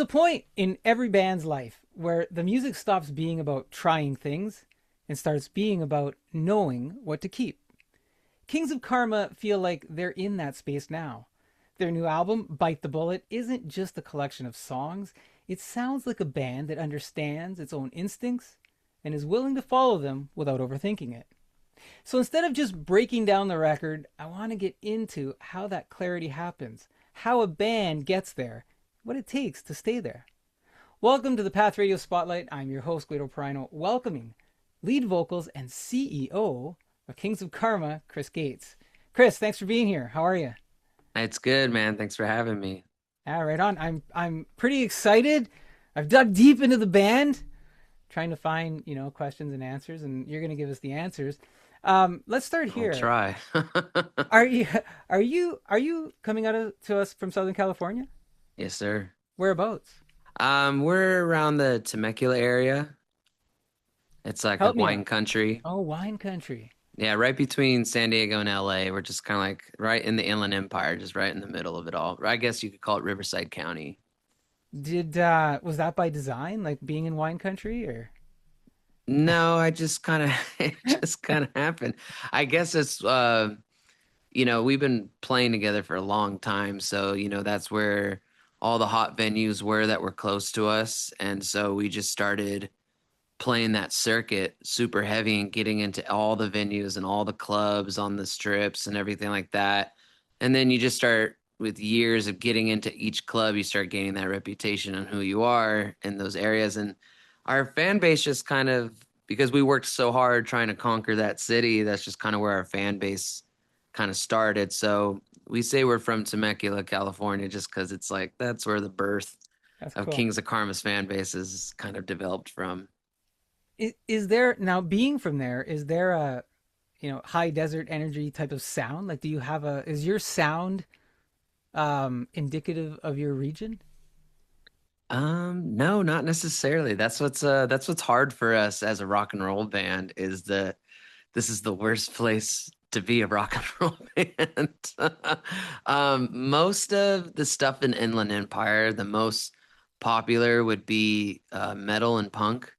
point in every band's life where the music stops being about trying things and starts being about knowing what to keep. Kings of Karma feel like they're in that space now. Their new album, Bite the Bullet, isn't just a collection of songs. It sounds like a band that understands its own instincts and is willing to follow them without overthinking it. So instead of just breaking down the record, I want to get into how that clarity happens, how a band gets there, what it takes to stay there. Welcome to the Path Radio Spotlight. I'm your host, Guido Perino, welcoming lead vocals and CEO of Kings of Karma, Chris Gates. Chris, thanks for being here. How are you? It's good, man. Thanks for having me. Yeah, right on. I'm pretty excited. I've dug deep into the band, trying to find questions and answers, and you're going to give us the answers. Let's start I'll here. try. Are you are you coming to us from Southern California? Yes, sir. Whereabouts? We're around the Temecula area. It's like a Help me wine out. country. Oh, wine country. Yeah, right between San Diego and LA. We're just kind of like right in the Inland Empire, just right in the middle of it all. I guess you could call it Riverside County. Did was that by design, like being in wine country, or? No, I just kind of it just kind of happened. I guess it's we've been playing together for a long time, so that's where all the hot venues were that were close to us, and so we just started playing that circuit super heavy and getting into all the venues and all the clubs on the strips and everything like that. And then you just start with years of getting into each club, you start gaining that reputation on who you are in those areas. And our fan base just kind of, because we worked so hard trying to conquer that city, that's just kind of where our fan base kind of started. So we say we're from Temecula, California, just because it's like that's where the birth That's of cool. Kings of Karma's fan base is kind of developed from. Is there now, being from there? Is there a high desert energy type of sound? Like, do you have a? Is your sound indicative of your region? No, not necessarily. That's what's hard for us as a rock and roll band is that this is the worst place to be a rock and roll band. Most of the stuff in Inland Empire, the most popular would be metal and punk.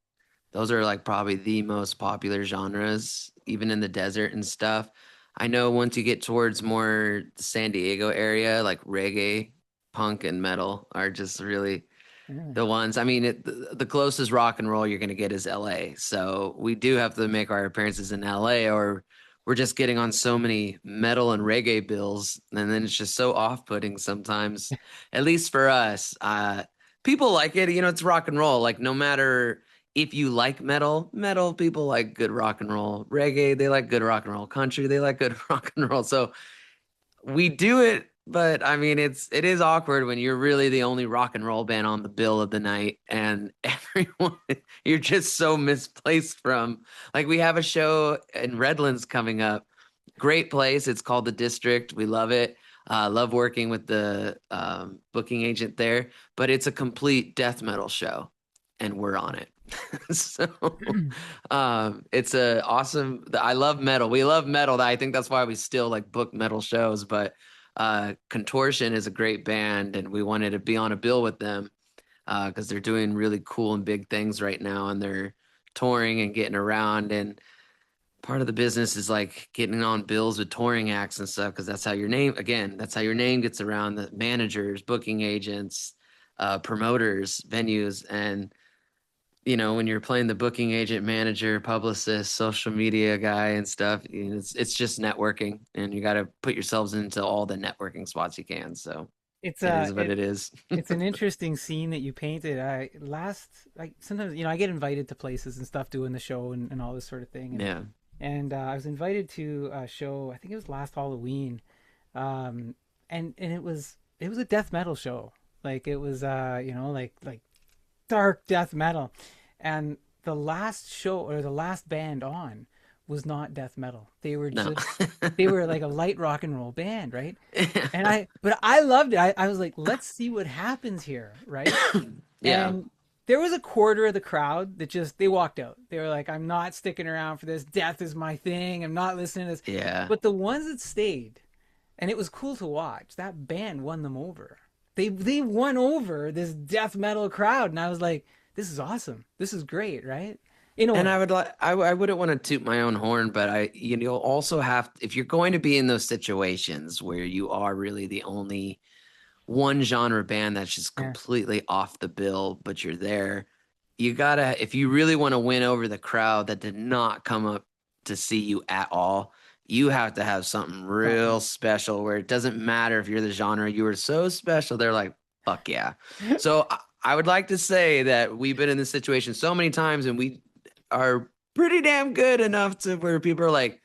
Those are like probably the most popular genres, even in the desert and stuff. I know once you get towards more the San Diego area, like reggae, punk, and metal are just really Yeah. the ones. I mean, the closest rock and roll you're going to get is LA. So we do have to make our appearances in LA, or we're just getting on so many metal and reggae bills. And then it's just so off-putting sometimes, at least for us. People like it, it's rock and roll. Like, no matter if you like metal, people like good rock and roll. Reggae, they like good rock and roll. Country, they like good rock and roll. So we do it, but I mean it is awkward when you're really the only rock and roll band on the bill of the night and everyone you're just so misplaced from. Like, we have a show in Redlands coming up. Great place. It's called The District. We love it. Love working with the booking agent there, but it's a complete death metal show and we're on it. So it's a awesome. I love metal. We love metal. I think that's why we still like book metal shows. But Contortion is a great band, and we wanted to be on a bill with them because they're doing really cool and big things right now, and they're touring and getting around. And part of the business is like getting on bills with touring acts and stuff because that's how your name. Again, that's how your name gets around. The managers, booking agents, promoters, venues, and when you're playing the booking agent, manager, publicist, social media guy and stuff, it's just networking and you got to put yourselves into all the networking spots you can. So It's it is what it is. it's an interesting scene that you painted. I sometimes I get invited to places and stuff doing the show and all this sort of thing, Yeah. and I was invited to a show. I think it was last Halloween, and it was a death metal show. Like, it was like dark death metal, and the last show, or the last band on, was not death metal. No. They were like a light rock and roll band, right? But I loved it. I was like, let's see what happens here, right? Yeah. And there was a quarter of the crowd that just, they walked out. They were like, I'm not sticking around for this. Death is my thing. I'm not listening to this. Yeah. But the ones that stayed, and it was cool to watch, that band won them over. they won over this death metal crowd, and I was like, this is awesome. This is great, right? In a And I way. would like I wouldn't want to toot my own horn, but you'll also have, if you're going to be in those situations where you are really the only one genre band that's just Yeah. completely off the bill, but you're there, you gotta, if you really want to win over the crowd that did not come up to see you at all, you have to have something Something. real special where it doesn't matter if you're the genre, you were so special. They're like, fuck yeah. So I would like to say that we've been in this situation so many times and we are pretty damn good enough to where people are like,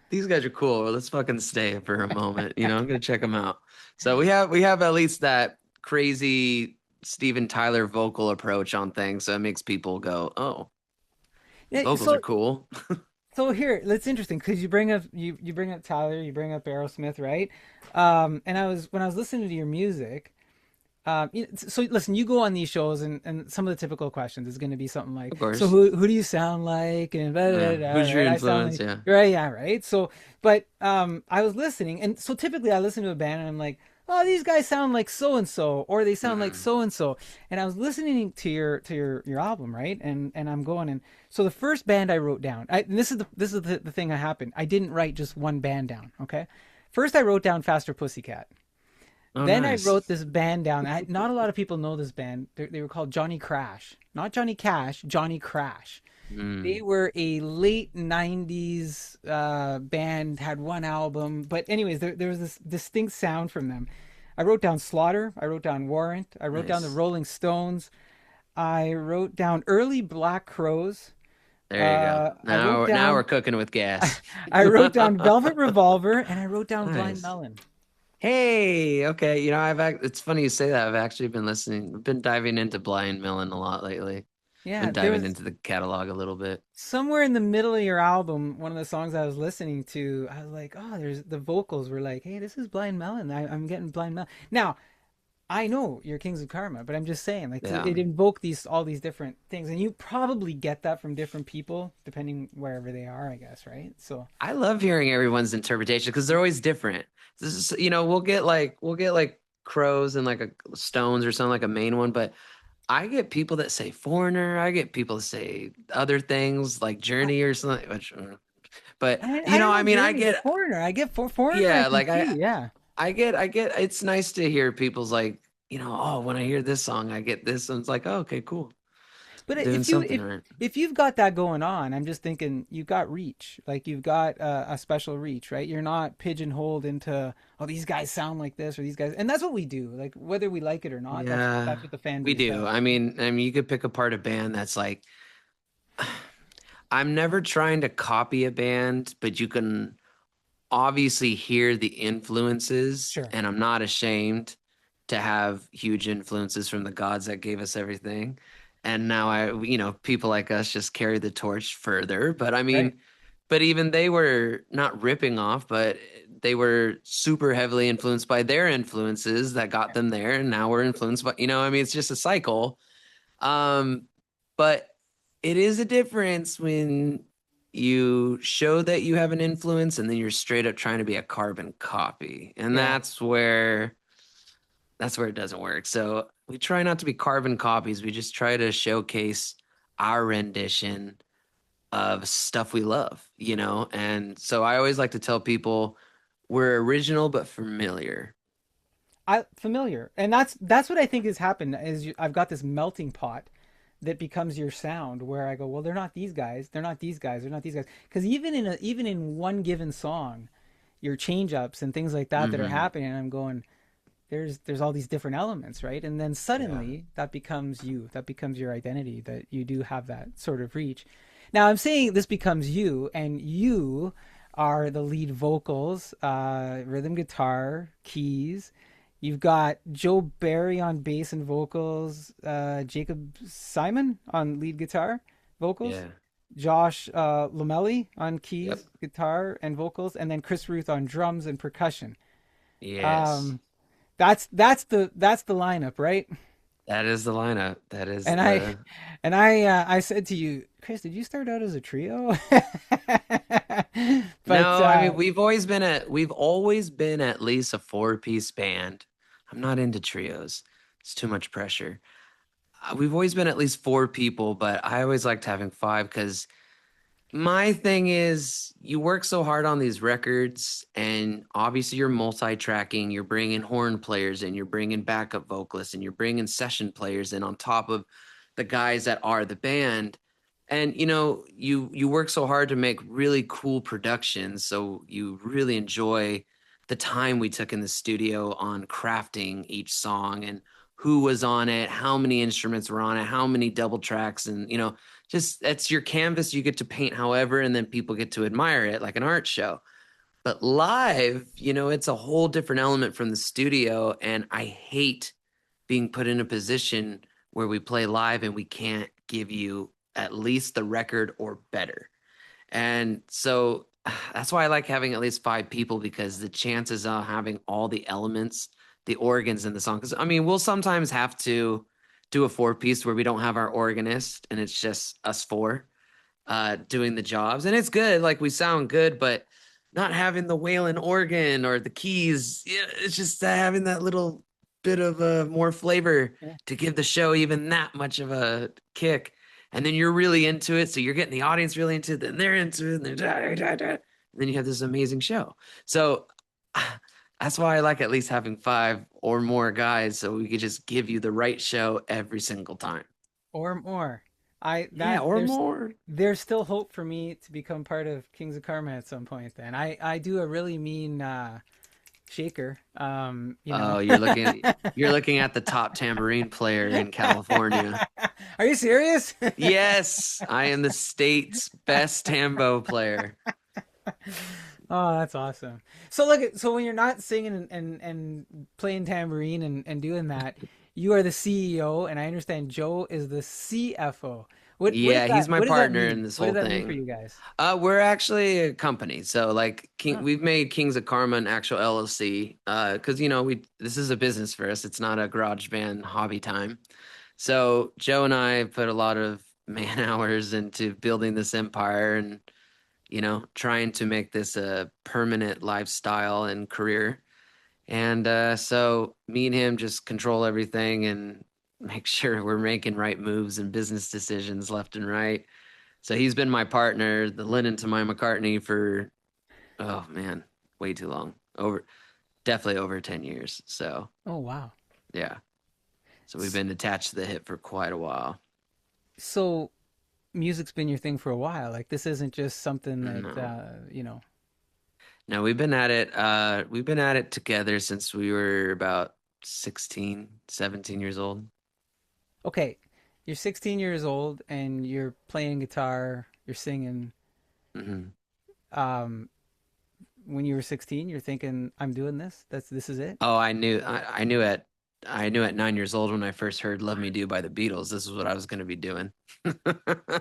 these guys are cool. Let's fucking stay for a moment. I'm gonna check them out. So we have at least that crazy Steven Tyler vocal approach on things. So it makes people go, oh, his Yeah, vocals are cool. so here, that's interesting because you bring up Tyler, you bring up Aerosmith, right? And when I was listening to your music, so listen, you go on these shows, and some of the typical questions is going to be something like, Of so course. who do you sound like, and blah, blah, blah, Who's your right? I sound influence? like, Yeah. right, yeah, right. So, but I was listening, and so typically I listen to a band, and I'm like, oh, these guys sound like so and so, or they sound like Mm. so and so, and I was listening to your album, right? And I'm going, and so the first band I wrote down, and this is the thing that happened. I didn't write just one band down, okay? First, I wrote down Faster Pussycat. Oh, Then I nice. wrote this band down. Not a lot of people know this band. They were called Johnny Crash. Not Johnny Cash, Johnny Crash. They Mm. were a late 90s band, had one album. But, anyways, there was this distinct sound from them. I wrote down Slaughter. I wrote down Warrant. I wrote down the Nice. Rolling Stones. I wrote down early Black Crows. There you go. I wrote Now we're down cooking with gas. I wrote down Velvet Revolver, and I wrote down Blind Nice. Melon. Hey, okay. It's funny you say that. I've actually been listening. I've been diving into Blind Melon a lot lately. Yeah, Been there diving was into the catalog a little bit. somewhere in the middle of your album, one of the songs I was listening to, I was like, oh, there's the vocals were like, hey, this is Blind Melon. I'm getting Blind Melon. Now, I know you're Kings of Karma, but I'm just saying, like, Yeah. it invoked all these different things, and you probably get that from different people, depending wherever they are, I guess, right? So, I love hearing everyone's interpretation because they're always different. This is, we'll get like crows and like a stones or something like a main one, but I get people that say foreigner. I get people that say other things like I, journey or something. But I don't I know mean, I Journey, get, Foreigner. I get Foreigner. I yeah, can like see, yeah. I get. It's nice to hear people's like, oh, when I hear this song, I get this, and it's like, oh, okay, cool, But doing something right. if you've got that going on, I'm just thinking you've got reach. Like you've got a special reach, right? You're not pigeonholed into oh these guys sound like this or these guys, and that's what we do. Like whether we like it or not, Yeah, that's what the fan we base do. does. I mean, you could pick apart a band that's like, I'm never trying to copy a band, but you can obviously hear the influences, Sure, and I'm not ashamed to have huge influences from the gods that gave us everything. And now people like us just carry the torch further. But I right? mean, but even they were not ripping off, but they were super heavily influenced by their influences that got them there. And now we're influenced by, I mean, it's just a cycle. Um, but it is a difference when you show that you have an influence and then you're straight up trying to be a carbon copy. And Yeah. that's where it doesn't work. So we try not to be carbon copies. We just try to showcase our rendition of stuff we love. And so I always like to tell people we're original but familiar. I familiar, and that's what I think has happened. I've got this melting pot that becomes your sound, where I go, well, they're not these guys, they're not these guys, they're not these guys, because even in one given song, your change ups and things like that are Hmm. happening, and I'm going, there's all these different elements, right? And then Yeah. suddenly that becomes you, that becomes your identity, that you do have that sort of reach. Now I'm saying this becomes you, and you are the lead vocals, rhythm guitar, keys. You've got Joe Barry on bass and vocals, Jacob Simon on lead guitar, vocals, Yeah. Josh Lamelli on Yep. keys, guitar, and vocals, and then Chris Ruth on drums and percussion. Yes. Um, that's the lineup, right? That is the lineup. That is And I the I said to you, Chris, did you start out as a trio? But No, I mean we've always been at least a four-piece band. I'm not into trios. It's too much pressure. We've always been at least four people, but I always liked having five because my thing is you work so hard on these records, and obviously you're multi-tracking, you're bringing horn players in, you're bringing backup vocalists, and you're bringing session players in on top of the guys that are the band. And you work so hard to make really cool productions, so you really enjoy the time we took in the studio on crafting each song and who was on it, how many instruments were on it, how many double tracks, and just that's your canvas. You get to paint however, and then people get to admire it like an art show. But live, it's a whole different element from the studio. And I hate being put in a position where we play live and we can't give you at least the record or better. And so that's why I like having at least five people, because the chances of having all the elements, the organs in the song. Because I mean, we'll sometimes have to do a four piece where we don't have our organist and it's just us four doing the jobs. And it's good, like we sound good, but not having the wailing organ or the keys, it's just having that little bit of more flavor Yeah. to give the show even that much of a kick. And then you're really into it, so you're getting the audience really into it, then they're into it, and they're and then you have this amazing show. So that's why I like at least having five or more guys, so we could just give you the right show every single time. Or more. I Yeah, that or more. there's still hope for me to become part of Kings of Karma at some point. Then I do a really mean shaker. Oh, you're looking at the top tambourine player in California. Are you serious? Yes, I am the state's best tambo player. Oh, that's awesome. So look, so when you're not singing and playing tambourine and doing that, you are the CEO, and I understand Joe is the CFO. Yeah, he's my what does that partner in mean? this What does whole that mean for thing. you guys? We're actually a company. So like Oh, we've made Kings of Karma an actual LLC. Because we this is a business for us. It's not a garage band hobby time. So Joe and I put a lot of man hours into building this empire and trying to make this a permanent lifestyle and career. And so me and him just control everything and make sure we're making right moves and business decisions left and right. So he's been my partner, the Lennon to my McCartney for, oh man, way too long. Definitely over 10 years. So oh wow. yeah. So we've S- been attached to the hip for quite a while. So music's been your thing for a while. Like this isn't just something that No. you know. No, we've been at it together since we were about 16, 17 years old. Okay, you're 16 years old and you're playing guitar, you're singing. Hmm. Um, when you were 16, you're thinking, "I'm doing this. This is it." Oh, I knew at 9 years old when I first heard Love Me Do by the Beatles, this is what I was going to be doing.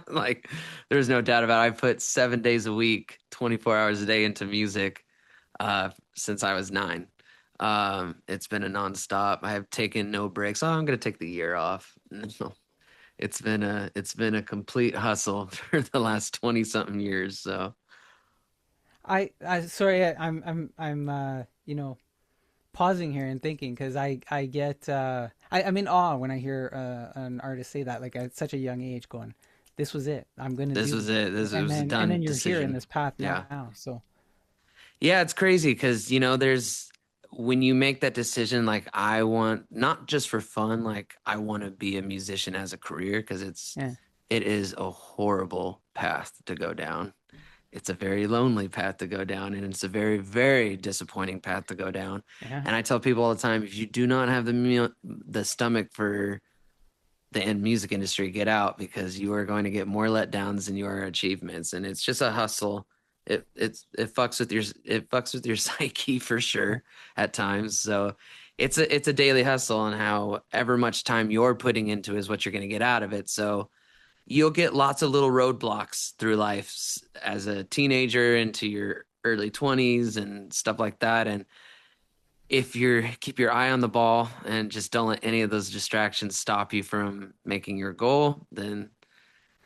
Like, there's no doubt about it. I put 7 days a week, 24 hours a day into music since I was 9. It's been a nonstop. I have taken no breaks. Oh, I'm going to take the year off. No, it's been a complete hustle for the last 20 something years. So, I sorry, I'm pausing here and thinking because I get I'm in awe when I hear an artist say that like at such a young age, going, "This was it. I'm gonna this do was this," it. This and was a then done you're here in decision. this path Yeah. now. So Yeah, it's crazy because, there's when you make that decision, like I want not just for fun, like I want to be a musician as a career because yeah, it is a horrible path to go down. It's a very lonely path to go down, and it's a very, very disappointing path to go down. yeah, And I tell people all the time, if you do not have the stomach for the end music industry, get out because you are going to get more letdowns than your achievements. And it's just a hustle. It fucks with your psyche for yeah. sure at times. So it's a daily hustle, and however much time you're putting into is what you're going to get out of it. So you'll get lots of little roadblocks through life as a teenager into your early 20s and stuff like that. And if you're keep your eye on the ball and just don't let any of those distractions stop you from making your goal, then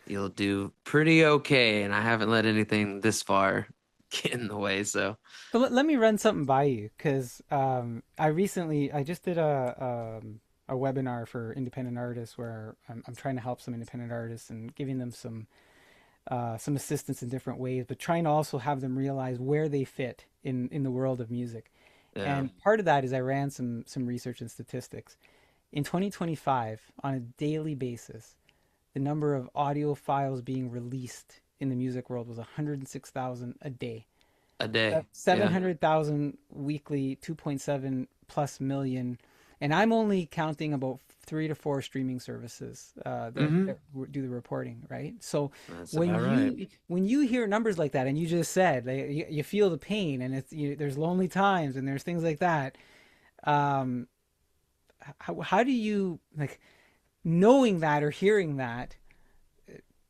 you'll do pretty okay. And I haven't let anything this far. get in the way. So So let me run something by you because I just did a webinar for independent artists where I'm trying to help some independent artists and giving them some assistance in different ways, but trying to also have them realize where they fit in the world of music. yeah, And part of that is I ran some research and statistics. In 2025, on a daily basis, the number of audio files being released in the music world was 106,000 a day. a day. Yeah. 700,000 weekly, 2.7 plus million. And I'm only counting about 3 to 4 streaming services Hmm. that do the reporting, right? So That's about right. when you hear numbers like that, and you just said like, you feel the pain, and there's lonely times, and there's things like that. Um, how do you like knowing that or hearing that?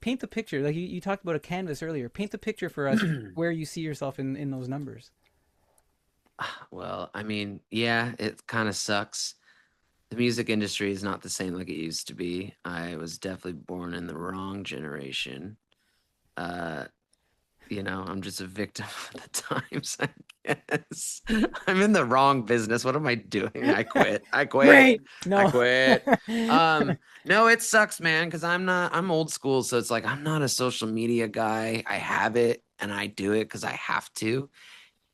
Paint the picture. Like you talked about a canvas earlier. Paint the picture for us where you see yourself in those numbers. Well, I mean, yeah, it kind of sucks. The music industry is not the same like it used to be. I was definitely born in the wrong generation. Uh, I'm just a victim of the times, I guess. I'm in the wrong business. What am I doing? I quit. I quit. Great. I No. quit. No, it sucks, man, because I'm old school, so it's like I'm not a social media guy. I have it and I do it because I have to.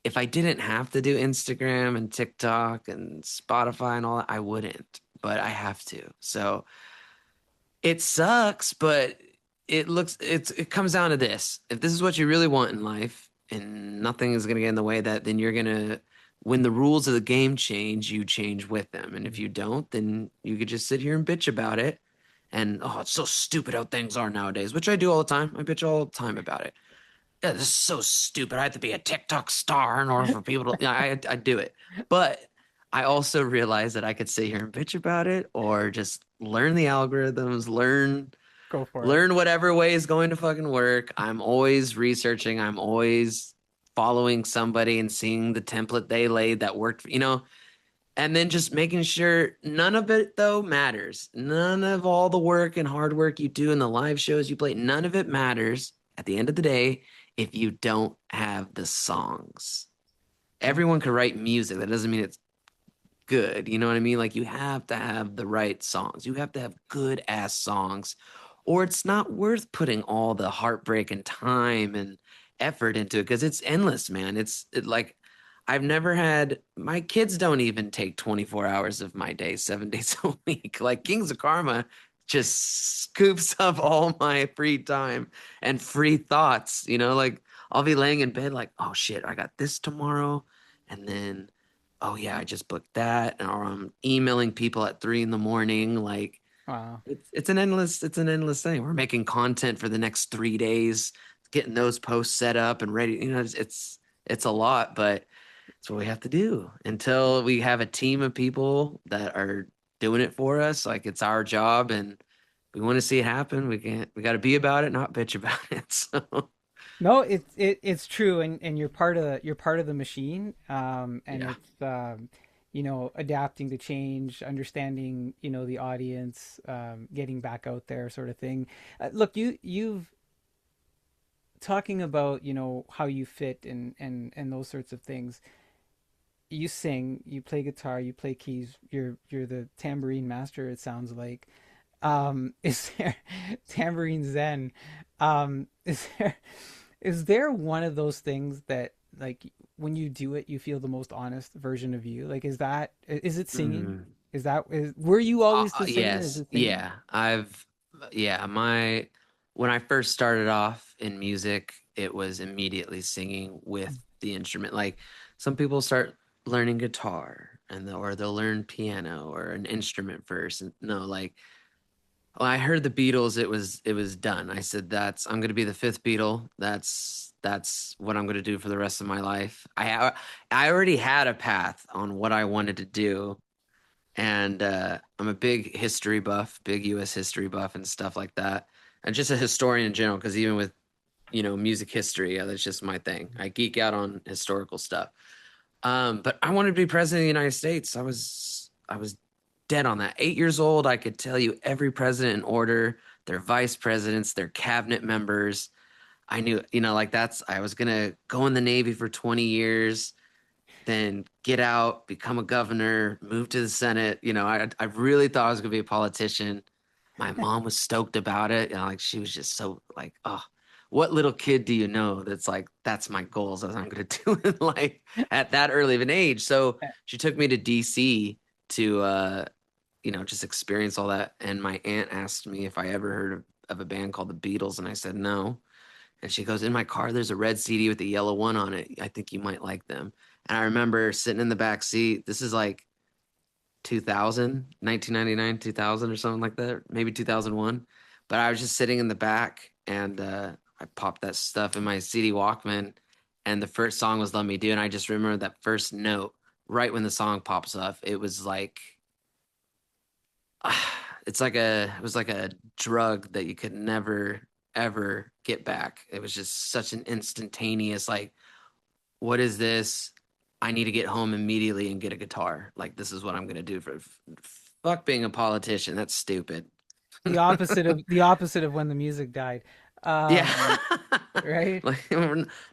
If I didn't have to do Instagram and TikTok and Spotify and all that, I wouldn't, but I have to. So it sucks, but it comes down to this. If this is what you really want in life and nothing is gonna get in the way of that, then you're gonna when the rules of the game change, you change with them. And if you don't, then you could just sit here and bitch about it. And oh, it's so stupid how things are nowadays, which I do all the time. I bitch all the time about it. Yeah, this is so stupid. I have to be a TikTok star in order for people to. Yeah, I do it, but I also realize that I could sit here and bitch about it, or just learn the algorithms, Go for it. learn whatever way is going to fucking work. I'm always researching. I'm always following somebody and seeing the template they laid that worked. And then just making sure none of it though matters. None of all the work and hard work you do in the live shows you play, none of it matters at the end of the day if you don't have the songs. No. Everyone can write music. That doesn't mean it's good. You know what I mean? Like you have to have the right songs. You have to have good ass songs, or it's not worth putting all the heartbreak and time and effort into it because it's endless, man. Like I've never had my kids don't even take 24 hours of my day, 7 days a week. Like Kings of Karma just scoops up all my free time and free thoughts, like I'll be laying in bed like, oh shit, I got this tomorrow. And then oh yeah, I just booked that, or I'm emailing people at 3 in the morning. Like Wow. it's an endless thing. We're making content for the next 3 days, getting those posts set up and ready. It's a lot, but it's what we have to do until we have a team of people that are doing it for us. Like it's our job, and we want to see it happen. We got to be about it, not bitch about it. So No, it's true, and you're part of the machine, and yeah. it's adapting to change, understanding the audience, getting back out there, sort of thing. Look, you've talking about how you fit and those sorts of things. You sing, you play guitar, you play keys. You're the tambourine master. It sounds like. Is there tambourine zen? Is there one of those things that like when you do it you feel the most honest version of you? Like is it singing? Mm. Were you always the singer? Is Yes, it singing? yeah. Yeah, when I first started off in music, it was immediately singing with the instrument. Like some people start learning guitar or they'll learn piano or an instrument first. And no, like when I heard the Beatles, it was done. I said I'm going to be the fifth Beatle. That's what I'm going to do for the rest of my life. I already had a path on what I wanted to do, and I'm a big history buff, big U.S. history buff, and stuff like that, and just a historian in general. Because even with music history, that's just my thing. I geek out on historical stuff. But I wanted to be president of the United States. I was dead on that. 8 years old, I could tell you every president in order, their vice presidents, their cabinet members. I knew, like I was gonna go in the Navy for 20 years, then get out, become a governor, move to the Senate. I really thought I was gonna be a politician. My mom was stoked about it. Like she was just so like, oh, what little kid do you know that's like, that's my goals as I'm gonna do it like at that early of an age. So she took me to DC to just experience all that. And my aunt asked me if I ever heard of a band called the Beatles, and I said no. And she goes, in my car, there's a red CD with the yellow one on it. I think you might like them. And I remember sitting in the back seat. This is like 2000, 1999, 2000 or something like that, maybe 2001. But I was just sitting in the back and I popped that stuff in my CD Walkman. And the first song was Let Me Do. And I just remember that first note right when the song pops up. It was like, it was like a drug that you could never ever get back. It was just such an instantaneous like, what is this? I need to get home immediately and get a guitar. Like this is what I'm gonna do for fuck being a politician. That's stupid. The opposite of when the music died. Yeah. Right? Like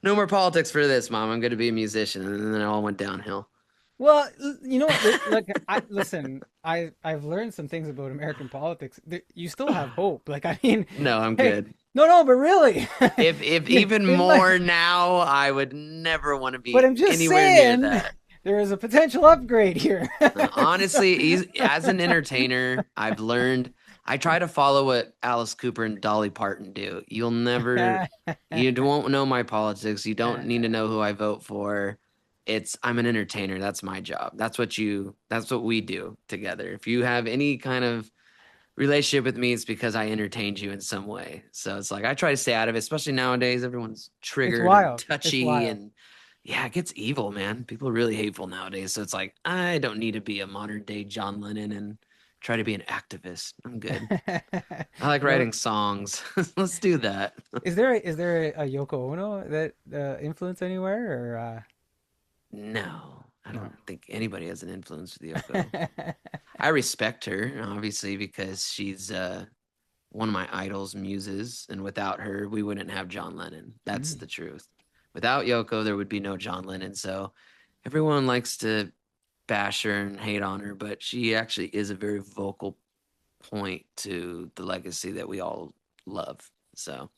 no more politics for this, mom. I'm gonna be a musician. And then it all went downhill. Well, you know what? Look, listen. I've learned some things about American politics. You still have hope. Like, I mean, No, I'm hey, good. no, but really, If you- even it might- more now, I would never want to but be I'm just anywhere near saying that. there is a potential upgrade here. So, Honestly, as an entertainer, I've learned I try to follow what Alice Cooper and Dolly Parton do. You won't know my politics. You don't need to know who I vote for. I'm an entertainer. That's my job. That's what we do together. If you have any kind of relationship with me, it's because I entertained you in some way. So it's like I try to stay out of it, especially nowadays. Everyone's it's triggered and wild. It's touchy, wild. and yeah, it gets evil, man. People are really hateful nowadays. So it's like I don't need to be a modern day John Lennon and try to be an activist. I'm good. I like Well, writing songs. Let's do that. is there a Yoko Ono that influence anywhere or No, I no? don't think anybody has an influence with Yoko. I respect her, obviously, because she's one of my idols, muses, and without her, we wouldn't have John Lennon. That's Mm. the truth. Without Yoko, there would be no John Lennon. So everyone likes to bash her and hate on her, but she actually is a very vocal point to the legacy that we all love. So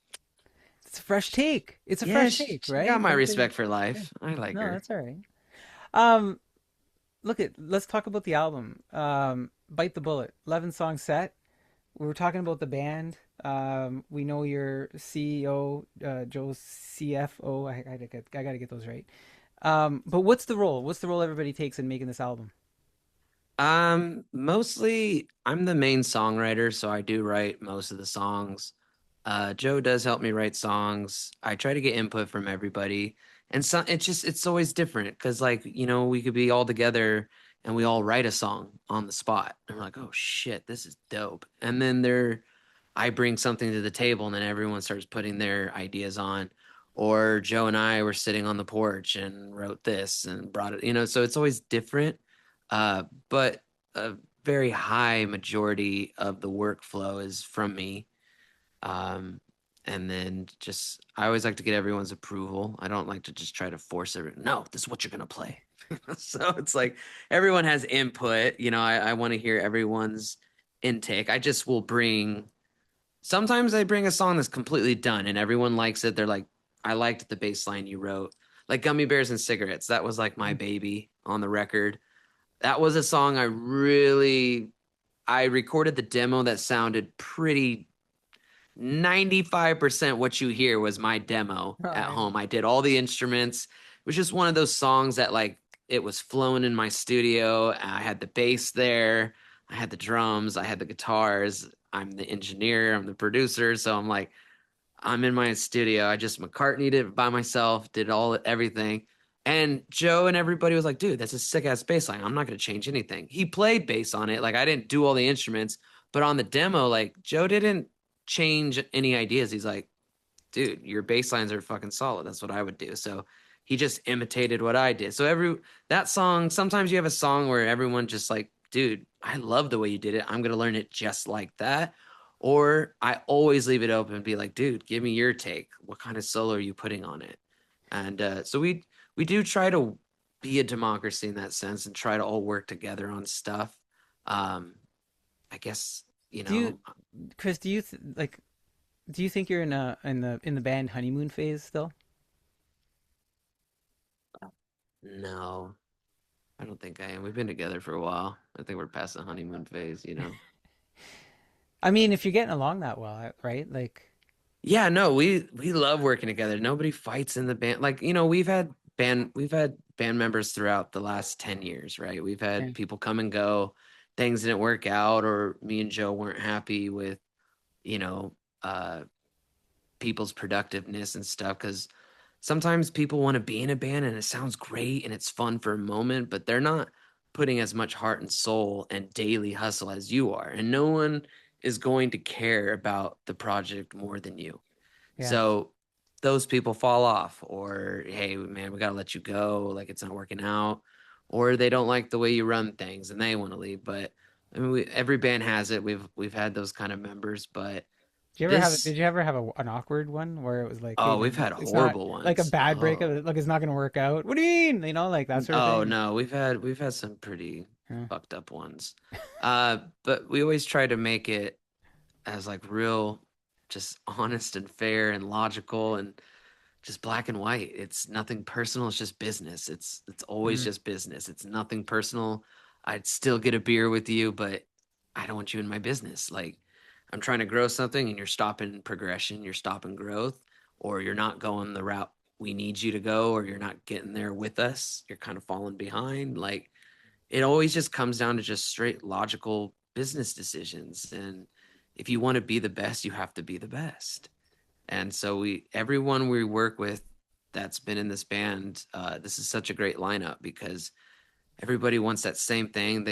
It's a fresh take. It's a yeah, fresh she, take, she got right? my Everybody. respect for Yeah. life. I like No, her. that's all right. Um, let's talk about the album. Bite the Bullet, 11 song set. We were talking about the band. We know your CEO, Joe's CFO. I gotta get those right. But what's the role? What's the role everybody takes in making this album? Mostly I'm the main songwriter, so I do write most of the songs. Joe does help me write songs. I try to get input from everybody. And so it's always different because like, we could be all together and we all write a song on the spot. And we're like, oh shit, this is dope. And then I bring something to the table and then everyone starts putting their ideas on. Or Joe and I were sitting on the porch and wrote this and brought it, so it's always different. But a very high majority of the workflow is from me. Um, and then I always like to get everyone's approval. I don't like to just try to force everyone. No, this is what you're gonna play. So it's like everyone has input. I want to hear everyone's intake. I just will bring. Sometimes I bring a song that's completely done and everyone likes it. They're like, I liked the bass line you wrote, like Gummy Bears and Cigarettes. That was like my baby on the record. That was a song I recorded the demo that sounded pretty 95% what you hear was my demo Oh, at man. home. I did all the instruments. It was just one of those songs that like it was flowing in my studio. I had the bass there, I had the drums, I had the guitars. I'm the engineer, I'm the producer, so I'm like I'm in my studio. I just McCartneyed it by myself, did everything. And Joe and everybody was like, dude, that's a sick ass bass line. I'm not going to change anything. He played bass on it. Like, I didn't do all the instruments, but on the demo, like, Joe didn't change any ideas. He's like, dude, your bass lines are fucking solid. That's what I would do. So he just imitated what I did. So that song, sometimes you have a song where everyone just like, dude, I love the way you did it. I'm going to learn it just like that. Or I always leave it open and be like, dude, give me your take. What kind of solo are you putting on it? And so we do try to be a democracy in that sense and try to all work together on stuff. Um, I guess, you Do you, know, Chris? Do you think you're in the band honeymoon phase still? no, I don't think I am. We've been together for a while. I think we're past the honeymoon phase, you know. I mean, if you're getting along that well, right? Like, Yeah, no, we love working together. Nobody fights in the band. Like, we've had band members throughout the last 10 years, right? We've yeah, had people come and go, things didn't work out, or me and Joe weren't happy with, you know, uh people's productiveness and stuff because sometimes people want to be in a band and it sounds great and it's fun for a moment, but they're not putting as much heart and soul and daily hustle as you are. And no one is going to care about the project more than you. yeah. So those people fall off, or hey, man, we got to let you go. Like it's not working out. Or they don't like the way you run things and they want to leave. But I mean, every band has it. We've had those kind of members, but Did this you ever have an awkward one where it was like, hey, oh, man, we've had it's not horrible like a ones. bad breakup, Oh, like it's not gonna work out. What do you mean? You know, like that sort of oh thing. no, we've had some pretty Yeah. fucked up ones. But we always try to make it as like real, just honest and fair and logical and just black and white. It's nothing personal. It's just business. It's always Mhm. just business. It's nothing personal. I'd still get a beer with you, but I don't want you in my business. Like I'm trying to grow something and you're stopping progression, you're stopping growth, or you're not going the route we need you to go, or you're not getting there with us. You're kind of falling behind. Like it always just comes down to just straight logical business decisions. And if you want to be the best, you have to be the best. And so everyone we work with that's been in this band, this is such a great lineup because everybody wants that same thing.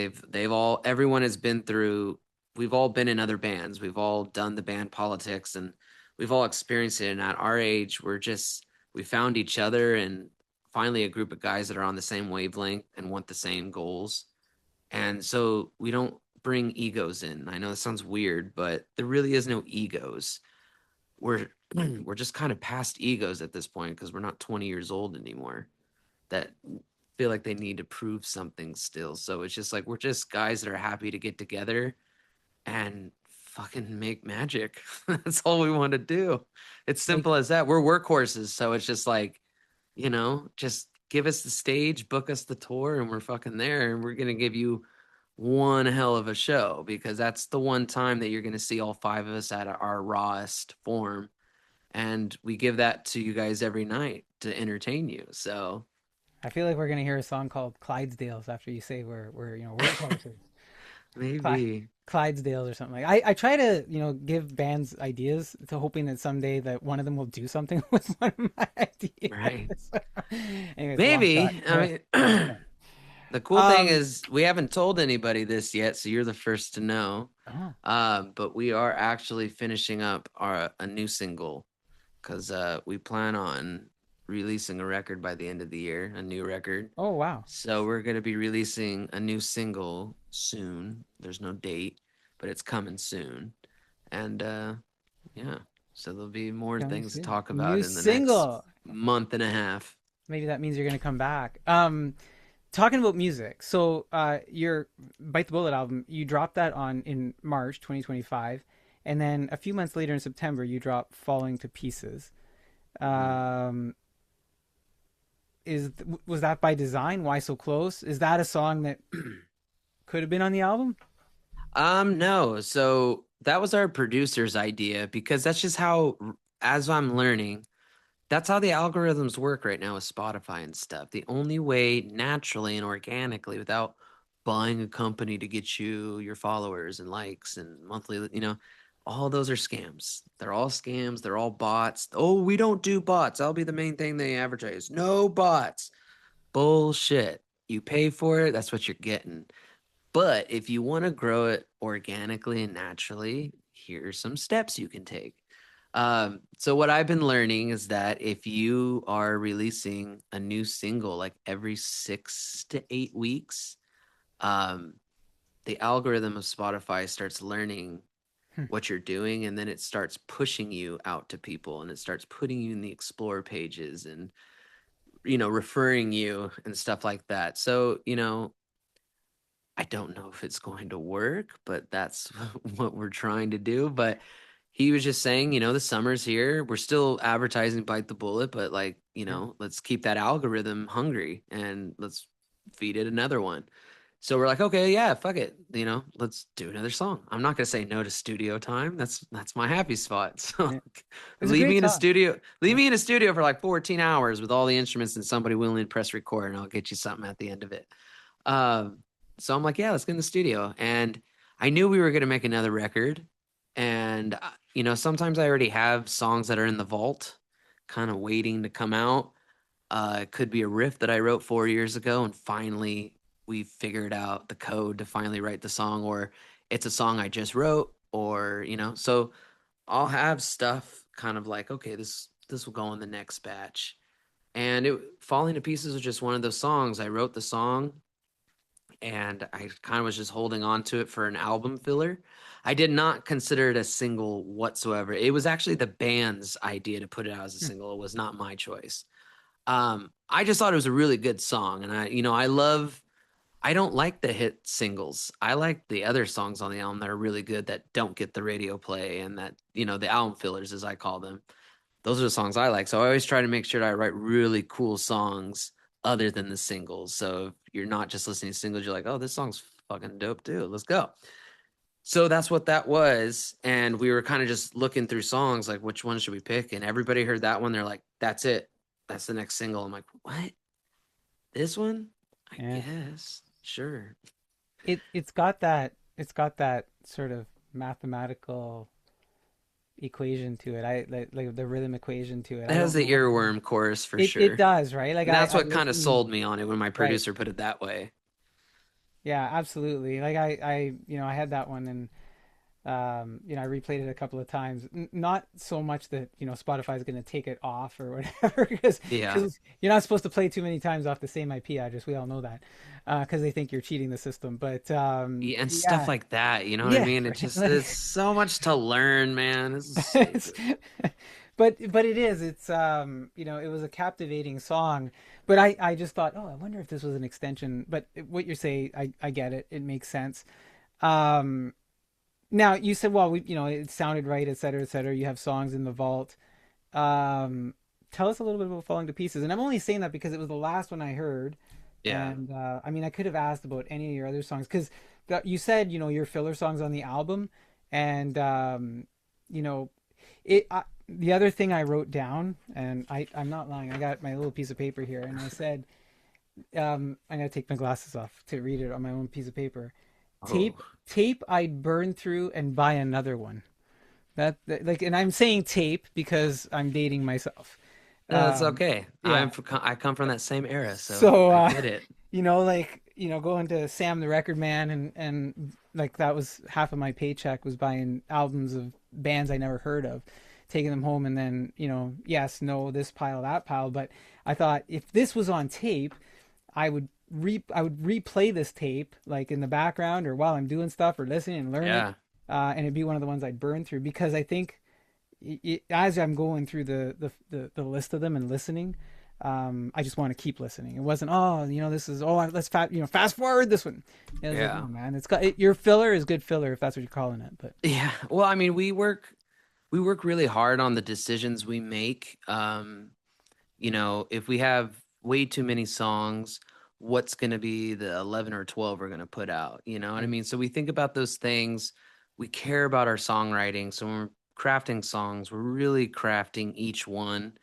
Everyone has been through, we've all been in other bands. We've all done the band politics and we've all experienced it. And at our age, we found each other and finally a group of guys that are on the same wavelength and want the same goals. And so we don't bring egos in. I know that sounds weird, but there really is no egos. We're we're just kind of past egos at this point because we're not 20 years old anymore that feel like they need to prove something still. So it's just like we're just guys that are happy to get together and fucking make magic. That's all we want to do. It's Like, simple as that. We're workhorses, so it's just like, just give us the stage, book us the tour, and we're fucking there. And we're gonna give you one hell of a show because that's the one time that you're gonna see all five of us at our rawest form. And we give that to you guys every night to entertain you. So I feel like we're gonna hear a song called Clydesdales after you say we're workhorses. Cly- maybe, Clydesdales or something like. I try to give bands ideas to hoping that someday that one of them will do something with one of my right? ideas. Anyways, long shot. Maybe. I Long mean, shot. the cool thing Um. is we haven't told anybody this yet, so you're the first to know. Oh, But we are actually finishing up a new single because we plan on releasing a record by the end of the year, a new record. oh wow. So we're gonna be releasing a new single soon. There's no date, but it's coming soon. And yeah, so there'll be more Coming things to soon. talk New about in the next single. month and a half. Maybe that means you're gonna come back. Talking about music. So, your Bite the Bullet album, you dropped that on in March 2025, and then a few months later in September, you dropped Falling to Pieces. Mhm. Um, is was that by design? Why so close? Is that a song that could have been on the album? No. So that was our producer's idea because that's just how, as I'm learning, that's how the algorithms work right now with Spotify and stuff. The only way naturally and organically without buying a company to get you your followers and likes and monthly, all those are scams. They're all scams. They're all bots. Oh, we don't do bots. That'll be the main thing they advertise. No bots. Bullshit. You pay for it. That's what you're getting. But if you want to grow it organically and naturally, here's some steps you can take. So what I've been learning is that if you are releasing a new single like every 6 to 8 weeks, um, the algorithm of Spotify starts learning Hmm. what you're doing, and then it starts pushing you out to people, and it starts putting you in the explore pages, and referring you and stuff like that. So I don't know if it's going to work, but that's what we're trying to do. But he was just saying, the summer's here. We're still advertising Bite the Bullet, but like, Yeah. let's keep that algorithm hungry and let's feed it another one. So we're like, okay, yeah, fuck it. Let's do another song. I'm not gonna say no to studio time. That's my happy spot. So Yeah. It's a leave me great in a song. studio, leave Yeah. me in a studio for like 14 hours with all the instruments and somebody willing to press record, and I'll get you something at the end of it. Um, so I'm like, yeah, let's get in the studio. And I knew we were going to make another record. And, sometimes I already have songs that are in the vault, kind of waiting to come out. It could be a riff that I wrote 4 years ago, and finally we figured out the code to finally write the song, or it's a song I just wrote, or, so I'll have stuff kind of like, okay, this will go in the next batch. And Falling to Pieces was just one of those songs. I wrote the song and I kind of was just holding on to it for an album filler. I did not consider it a single whatsoever. It was actually the band's idea to put it out as a Hmm. single. It was not my choice. I just thought it was a really good song, and I love. I don't like the hit singles. I like the other songs on the album that are really good that don't get the radio play, and that the album fillers, as I call them. Those are the songs I like. So I always try to make sure that I write really cool songs other than the singles. So if you're not just listening to singles, you're like, oh, this song's fucking dope too. Let's go. So that's what that was. And we were kind of just looking through songs, like, which one should we pick? And everybody heard that one. They're like, that's it. That's the next single. I'm like, what? This one? I Yeah. guess. Sure. It's got that sort of mathematical equation to it. I like the rhythm equation to it. It I has don't know the what the earworm chorus for it sure. does, right? Like And that's I what kind of listen, sold me on it when my right. producer put it that way. Yeah, absolutely. Like I had that one, and I replayed it a couple of times. Not so much that Spotify is going to take it off or whatever, because Yeah. you're not supposed to play too many times off the same IP address. We all know that, because they think you're cheating the system. But Yeah, and stuff yeah, like that. You know what I yeah, mean? It right. just it's so much to learn, man. This is It's, stupid. but it is. It's it was a captivating song. But I just thought, oh, I wonder if this was an extension. But what you're saying, I get it. It makes sense. Um, Now you said, well, it sounded right, et cetera, et cetera. You have songs in the vault. Um, Tell us a little bit about Falling to Pieces. And I'm only saying that because it was the last one I heard. Yeah. And I mean, I could have asked about any of your other songs because you said, your filler songs on the album, and you know, the other thing I wrote down, and I'm not lying. I got my little piece of paper here, and I said, I'm gonna take my glasses off to read it on my own piece of paper. Oh, Tape I'd burn through and buy another one. Like, and I'm saying tape because I'm dating myself. that's Um, okay. yeah. I come from that same era, so So, I get it. like, going to Sam the Record Man, and like that was half of my paycheck was buying albums of bands I never heard of, taking them home, and then, yes, no, this pile, that pile. But I thought if this was on tape, I would replay this tape like in the background or while I'm doing stuff or listening and learn it, Yeah. and it'd be one of the ones I'd burn through because I think as I'm going through the list of them and listening, I just want to keep listening. It wasn't, oh, this is, oh, let's fast forward this one. It was like, Yeah. no, man, your filler is good filler if that's what you're calling it. But Yeah. Well, I mean, we work really hard on the decisions we make. If we have way too many songs, what's going to be the 11 or 12 we're going to put out? You know what I right, mean? So we think about those things. We care about our songwriting. So when we're crafting songs, we're really crafting each one.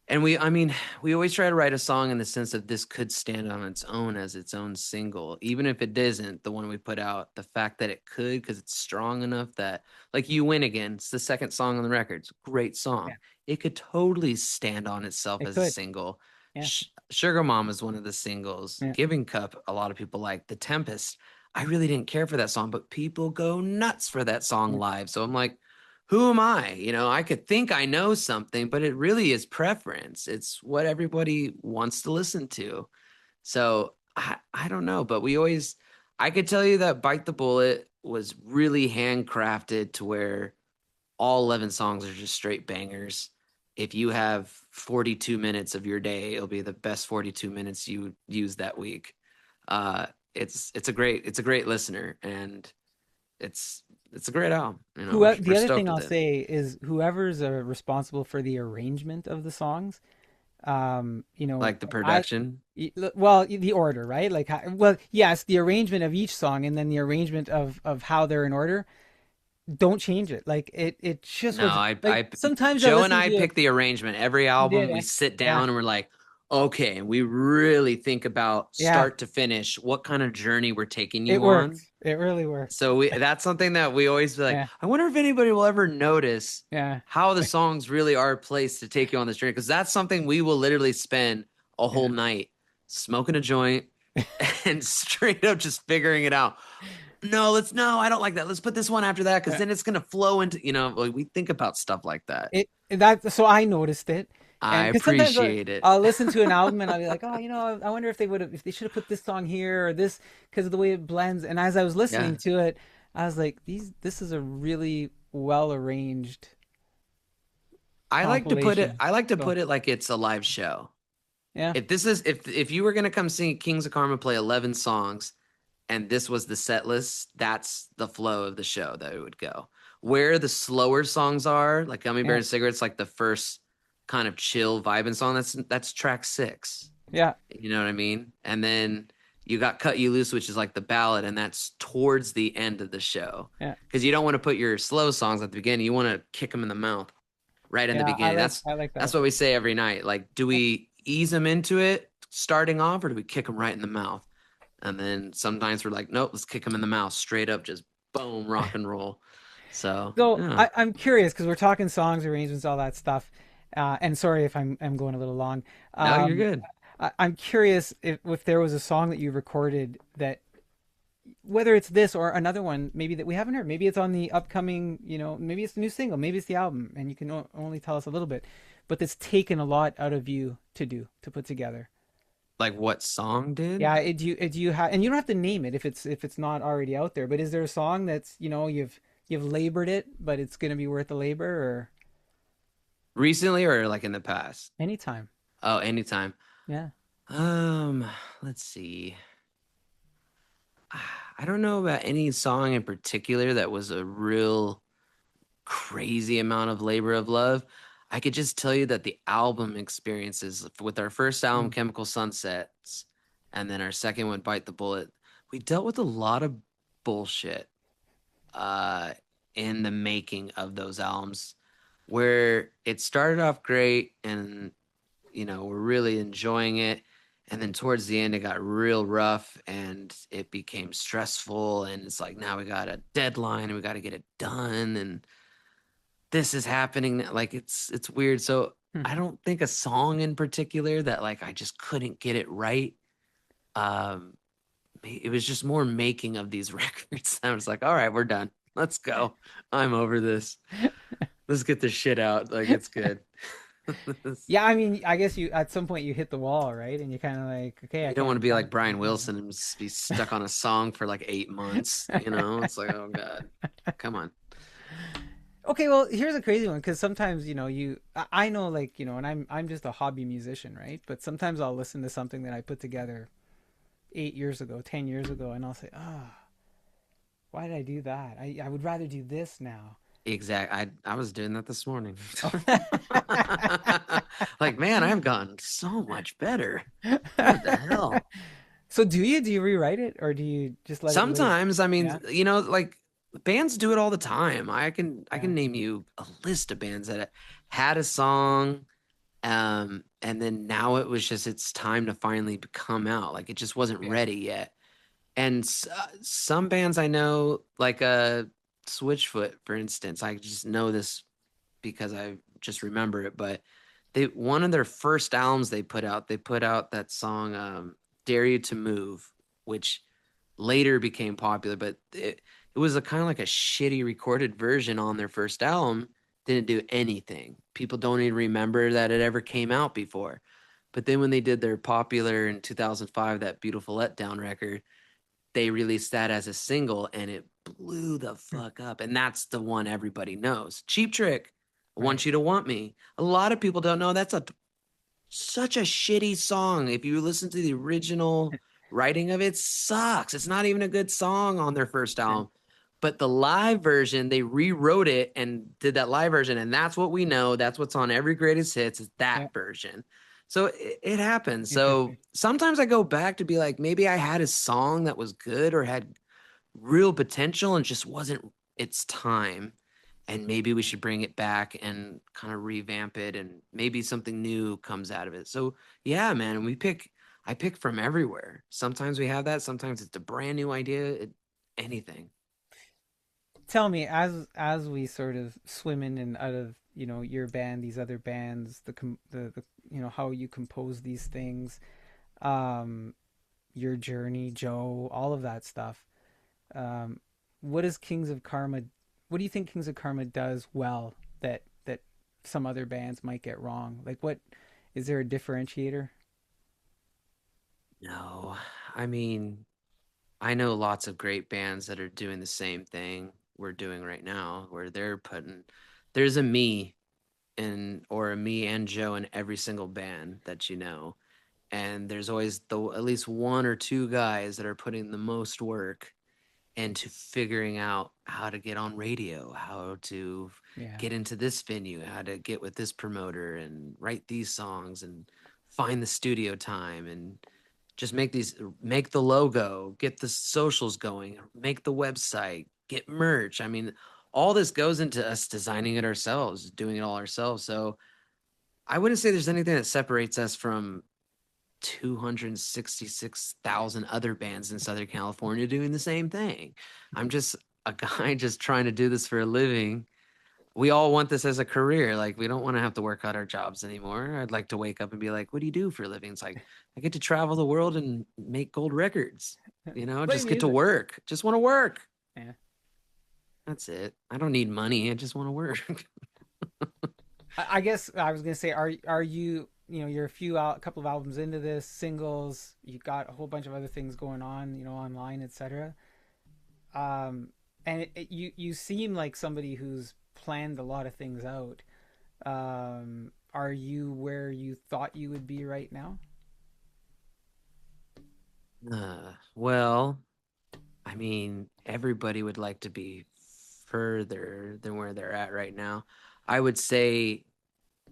And I mean, we always try to write a song in the sense that this could stand on its own as its own single, even if it isn't the one we put out. The fact that it could, because it's strong enough that, like, You Win Again, it's the second song on the record. It's a great yeah, song. It could totally stand on itself it as a could, single. yeah, Sugar Mom is one of the singles. yeah, Giving Cup, a lot of people like. The Tempest, I really didn't care for that song, but people go nuts for that song yeah. live. So I'm like, who am I? I could think I know something, but it really is preference. It's what everybody wants to listen to. So I don't know, but I could tell you that Bite the Bullet was really handcrafted to where all 11 songs are just straight bangers. If you have 42 minutes of your day, it'll be the best 42 minutes you use that week. Uh, it's a great listener, and it's it's a great album. You know, The we're other thing stoked I'll with it. say is whoever's responsible for the arrangement of the songs, Like the I production. well, the order, right? Like, well, yes, the arrangement of each song, and then the arrangement of how they're in order. Don't change it. Like it just No, was like I, sometimes I Joe and listen I to it. pick the arrangement. Every You did, album, we eh? sit Yeah, down and we're like, okay, and we really think about yeah. start to finish what kind of journey we're taking It you worked. on. It really worked. So that's something that we always be like, Yeah, I wonder if anybody will ever notice yeah, how the songs really are placed to take you on this journey. Because that's something we will literally spend a whole yeah. night smoking a joint and straight up just figuring it out. No, I don't like that. Let's put this one after that because Yeah. then it's gonna flow into, like we think about stuff like that. That so I noticed it, I and because sometimes appreciate it. I'll listen to an album and I'll be like, oh, I wonder if they should have put this song here or this because of the way it blends. And as I was Yeah. listening to it, I was like, this is a really well arranged compilation. I like to So put it like it's a live show. yeah, If you were gonna come see Kings of Karma play 11 songs and this was the set list, that's the flow of the show that it would go. Where the slower songs are, like Gummy Bear yeah, and Cigarettes, like the first kind of chill vibing song, that's track 6. yeah, You know what I mean? And then you got Cut You Loose, which is like the ballad, and that's towards the end of the show. yeah, Because you don't want to put your slow songs at the beginning. You want to kick them in the mouth right in the yeah. beginning. I like That's that. what we say every night. Like, do we ease them into it starting off, or do we kick them right in the mouth? And then sometimes we're like, nope, let's kick them in the mouth straight up, just boom, rock and roll. So So yeah, I'm curious because we're talking songs, arrangements, all that stuff. And sorry if I'm going a little long. no, you're Um, good. I'm curious if there was a song that you recorded that, whether it's this or another one, maybe that we haven't heard. Maybe it's on the upcoming, maybe it's the new single, maybe it's the album, and you can only tell us a little bit. But that's taken a lot out of you to put together. Like what song did? Yeah, do you have, and you don't have to name it if it's not already out there. But is there a song that's you've labored it, but it's gonna be worth the labor, or Recently or like in the past? anytime? Oh, anytime. Yeah. Um, let's see. I don't know about any song in particular that was a real crazy amount of labor of love. I could just tell you that the album experiences with our first album, Mm. Chemical Sunsets, and then our second one, Bite the Bullet, we dealt with a lot of bullshit uh in the making of those albums where it started off great and we're really enjoying it. And then towards the end, it got real rough and it became stressful. And it's like, now we got a deadline and we got to get it done. And this is happening. Like, it's weird. So Hmm. I don't think a song in particular that like I just couldn't get it right. Um, it was just more making of these records. I was like, all right, we're done. Let's go. I'm over this. Let's get this shit out. Like, it's good. Yeah, I mean, I guess you at some point you hit the wall, right? And you're kind of like, okay, I You don't want can't to be like Brian keep going. Wilson and just be stuck on a song for like 8 months. It's like, oh God, come on. Okay, well, here's a crazy one because sometimes I know, like, and I'm just a hobby musician, right? But sometimes I'll listen to something that I put together 8 years ago, 10 years ago, and I'll say, why did I do that? I would rather do this now. Exact. I was doing that this morning. Oh. Like, man, I've gotten so much better. What the hell? So do you rewrite it or do you just let it live? Sometimes, I mean, Yeah, like bands do it all the time. I yeah, can name you a list of bands that had a song, and then now it was just it's time to finally come out. Like it just wasn't yeah, ready yet. And some bands I know, like Switchfoot, for instance, I just know this because I just remember it. But they one of their first albums they put out that song "Dare You to Move," which later became popular. But it was a kind of like a shitty recorded version on their first album. Didn't do anything. People don't even remember that it ever came out before. But then when they did their popular in 2005, that Beautiful Letdown record, they released that as a single and it blew the Hmm. fuck up. And that's the one everybody knows. Cheap Trick, I Right. Want You to Want Me. A lot of people don't know that's a such a shitty song. If you listen to the original writing of it, sucks. It's not even a good song on their first album. But the live version, they rewrote it and did that live version, and that's what we know. That's what's on every greatest hits is that Yeah. version. So it happens. So sometimes I go back to be like, maybe I had a song that was good or had real potential and just wasn't its time, and maybe we should bring it back and kind of revamp it and maybe something new comes out of it. So yeah, man, I pick from everywhere. Sometimes we have that, sometimes it's a brand new idea, anything. Tell me, as we sort of swim in and out of your band, these other bands, the how you compose these things, um, your journey, Joe, all of that stuff. Um, what does Kings of Karma? What do you think Kings of Karma does well that some other bands might get wrong? Like, what is there a differentiator? No, I mean, I know lots of great bands that are doing the same thing we're doing right now, where there's a me or a me and Joe in every single band that you know. And there's always at least one or two guys that are putting the most work into figuring out how to get on radio, how to Yeah, get into this venue, how to get with this promoter and write these songs and find the studio time and just make the logo, get the socials going, make the website, get merch. I mean, all this goes into us designing it ourselves, doing it all ourselves. So I wouldn't say there's anything that separates us from 266,000 other bands in Southern California doing the same thing. I'm just a guy just trying to do this for a living. We all want this as a career. Like, we don't want to have to work out our jobs anymore. I'd like to wake up and be like, what do you do for a living? It's like, I get to travel the world and make gold records, play just get to music. work. Just want to work. Yeah, That's it. I don't need money. I just want to work. I guess I was gonna say, are you you're a couple of albums into this, singles, you got a whole bunch of other things going on, online, etc. Um, and you seem like somebody who's planned a lot of things out. Are you where you thought you would be right now? Well, I mean, everybody would like to be further than where they're at right now. I would say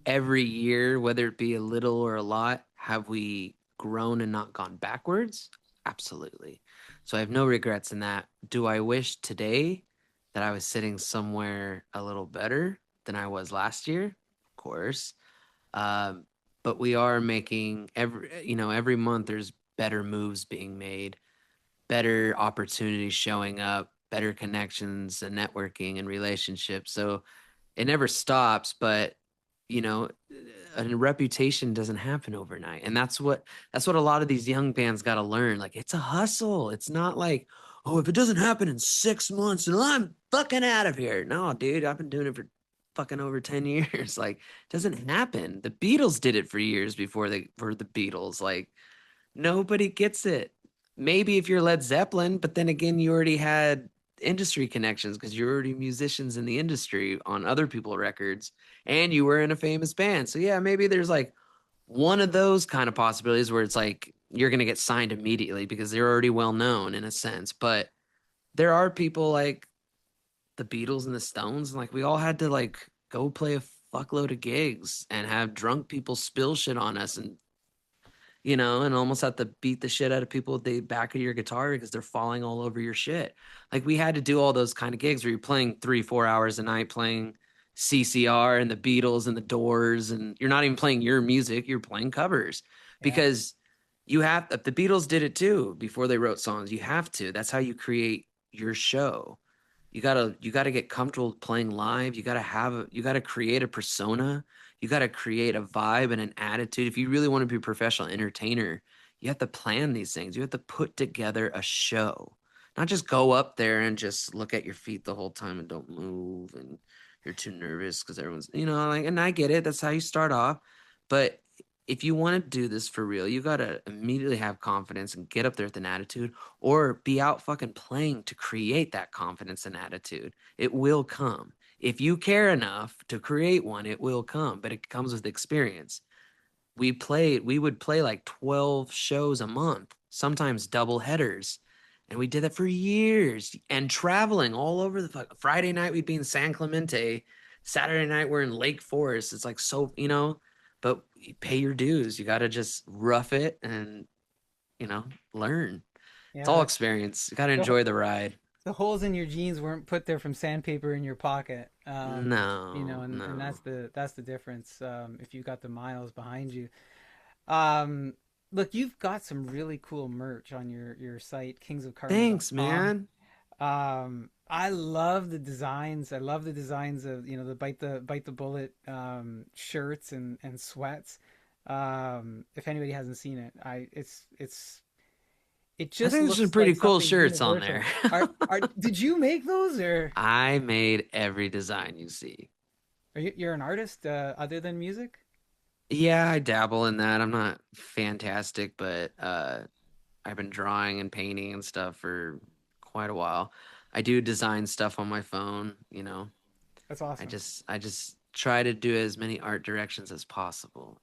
every year, whether it be a little or a lot, have we grown and not gone backwards? Absolutely. So I have no regrets in that. Do I wish today that I was sitting somewhere a little better than I was last year? Of course. Um, but we are making every month there's better moves being made, better opportunities showing up, better connections and networking and relationships. So it never stops, but you know, a reputation doesn't happen overnight. And that's what a lot of these young bands got to learn. Like, it's a hustle. It's not like, oh, if it doesn't happen in 6 months, and I'm fucking out of here. No, dude, I've been doing it for fucking over 10 years. Like, it doesn't happen. The Beatles did it for years before they were the Beatles. Like, nobody gets it. Maybe if you're Led Zeppelin, but then again, you already had industry connections because you're already musicians in the industry on other people records and you were in a famous band. So yeah, maybe there's like one of those kind of possibilities where it's like you're going to get signed immediately because they're already well known in a sense. But there are people like the Beatles and the Stones, and like we all had to like go play a fuckload of gigs and have drunk people spill shit on us and almost have to beat the shit out of people with the back of your guitar because they're falling all over your shit. Like we had to do all those kind of gigs where you're playing 3-4 hours a night playing CCR and the Beatles and the Doors, and you're not even playing your music, you're playing covers Yeah, because the Beatles did it too before they wrote songs. You have to. That's how you create your show. You gotta get comfortable playing live. You gotta create a persona. You gotta create a vibe and an attitude. If you really want to be a professional entertainer, you have to plan these things. You have to put together a show. Not just go up there and just look at your feet the whole time and don't move and you're too nervous because everyone's like, and I get it. That's how you start off. But if you want to do this for real, you got to immediately have confidence and get up there with an attitude or be out fucking playing to create that confidence and attitude. It will come. If you care enough to create one, it will come, but it comes with experience. We would play like 12 shows a month, sometimes double headers. And we did that for years and traveling all over the Friday night we'd be in San Clemente. Saturday night we're in Lake Forest. It's like so, but you pay your dues. You got to just rough it and, learn. It's Yeah, all experience. You got to the enjoy the ride. the holes in your jeans weren't put there from sandpaper in your pocket. No, And no. that's the difference. If you got the miles behind you. Um, Look, you've got some really cool merch on your site, Thanks, kingsofkarma.com. man. I love the designs. I love the designs of, the bite the bullet shirts and sweats. If anybody hasn't seen it, it I just think there's some looks pretty like cool something shirts on there. universal. Did you make those, or I made every design you see. you're an artist other than music? Yeah, I dabble in that. I'm not fantastic, but I've been drawing and painting and stuff for quite a while. I do design stuff on my phone. That's I awesome. just I just try to do as many art directions as possible.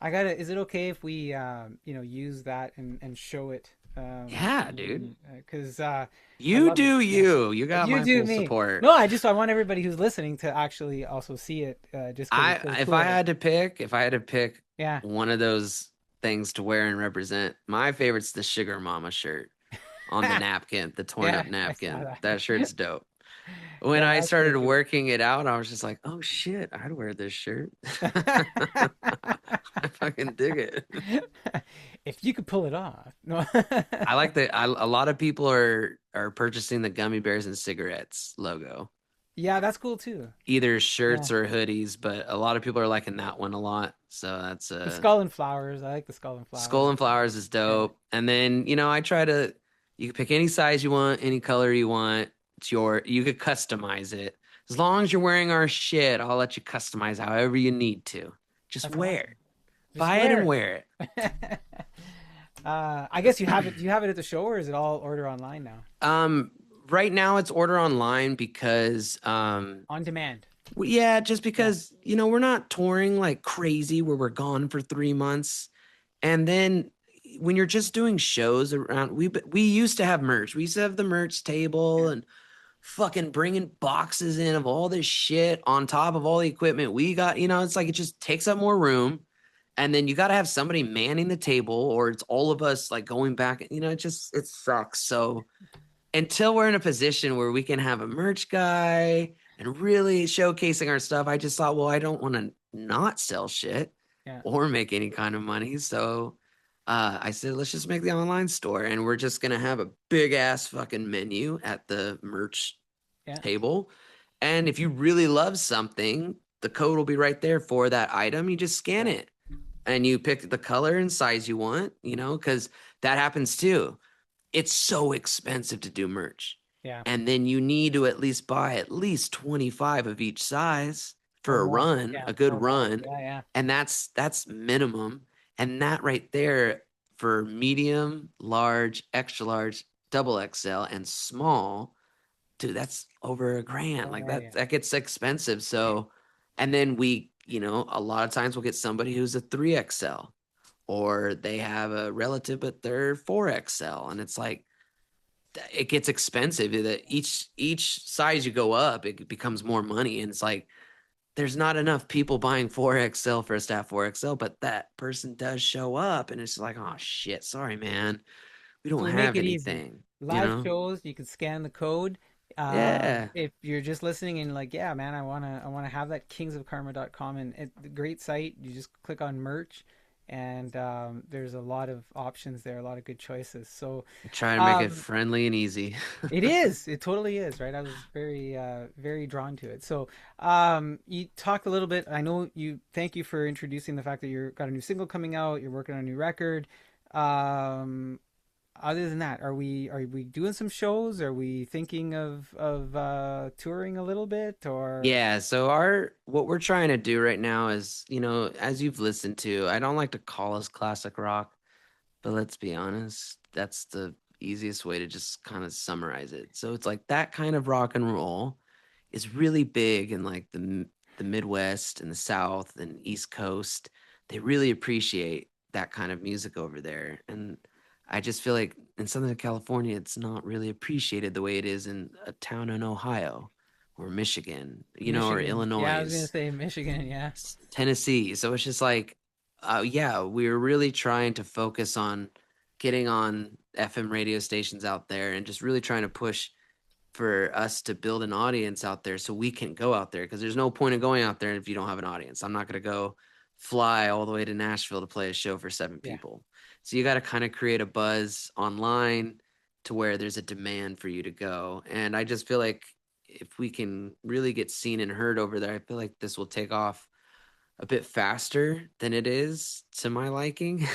I gotta. Is it okay if we, use that and show it? Yeah, dude. Because I You love it. do Yeah, you. You got you my do full me. support. No, I want everybody who's listening to actually also see it. Just because I it's so if I cool. had to pick, if I had to pick Yeah. one of those things to wear and represent, my favorite's the Sugar Mama shirt on the napkin, the torn Yeah, up I saw napkin. that. That shirt's dope. When Yeah, I that's really started cool. working it out, I was just like, oh shit, I'd wear this shirt. I fucking dig it. If you could pull it off. No. I like a lot of people are purchasing the gummy bears and cigarettes logo, Yeah, that's cool too. either Yeah. shirts or hoodies, but a lot of people are liking that one a lot. So that's The skull and flowers. I like the skull and Skull flowers. and Flowers is Yeah. dope. And then, I try to you can pick any size you want, any color you want. You could customize it. As long as you're wearing our shit, I'll let you customize however you need to. Just That's wear awesome. it. Just Buy it and wear wear it. it. I guess you have it. Do you have it at the show, or is it all order online now? Um, right now it's order online because On demand. yeah, just Yeah. because we're not touring like crazy where we're gone for 3 months. And then when you're just doing shows around, we used to have merch. We used to have the merch table and fucking bringing boxes in of all this shit on top of all the equipment we got. It's like it just takes up more room. And then you got to have somebody manning the table, or it's all of us like going back. It sucks. So until we're in a position where we can have a merch guy and really showcasing our stuff, I just thought, well, I don't want to not sell shit Yeah. or make any kind of money. So I said, let's just make the online store, and we're just gonna have a big ass fucking menu at the merch Yeah. table. And if you really love something, the code will be right there for that item. You just scan Yeah. it and you pick the color and size you want, because that happens too. It's so expensive to do merch. Yeah. And then you need to at least buy at least 25 of each size Or for a more. run, Yeah. a good Or more. run. Yeah. Yeah. And that's minimum. And that right there for medium, large, extra large, double XL, and small, dude, that's over $1,000. Oh Like yeah. that Yeah. that gets expensive. So, and then a lot of times we'll get somebody who's a 3XL, or they have a relative but they're 4XL, and it's like it gets expensive. That each size you go up, it becomes more money, and it's like there's not enough people buying 4XL for us to have 4XL, but that person does show up, and it's like, oh shit, sorry, man, we So don't we make have it easy. anything, you Live know? shows, you can scan the code. Yeah. If you're just listening and like, yeah, man, I wanna have that kingsofkarma.com, and the great site. You just click on merch, and there's a lot of options there, a lot of good choices. So Try to make it um, friendly and easy. it is. It totally is, right? I was very drawn to it. So, you talked a little bit. I know you. Thank you for introducing the fact that you're got a new single coming out. You're working on a new record. Um, other than that, are we doing some shows? Are we thinking of touring a little bit or? Yeah, so our what we're trying to do right now is, as you've listened to, I don't like to call us classic rock, but let's be honest, that's the easiest way to just kind of summarize it. So it's like that kind of rock and roll is really big in like the Midwest and the South and East Coast. They really appreciate that kind of music over there. And I just feel like in Southern California, it's not really appreciated the way it is in a town in Ohio or Michigan, or Michigan. Yeah, I was gonna Illinois, say Michigan. Yeah, Tennessee. So it's just like, yeah, we're really trying to focus on getting on FM radio stations out there and just really trying to push for us to build an audience out there so we can go out there because there's no point in going out there if you don't have an audience. I'm not going to go fly all the way to Nashville to play a show for seven yeah. people. So you got to kind of create a buzz online to where there's a demand for you to go. And I just feel like if we can really get seen and heard over there, I feel like this will take off a bit faster than it is to my liking.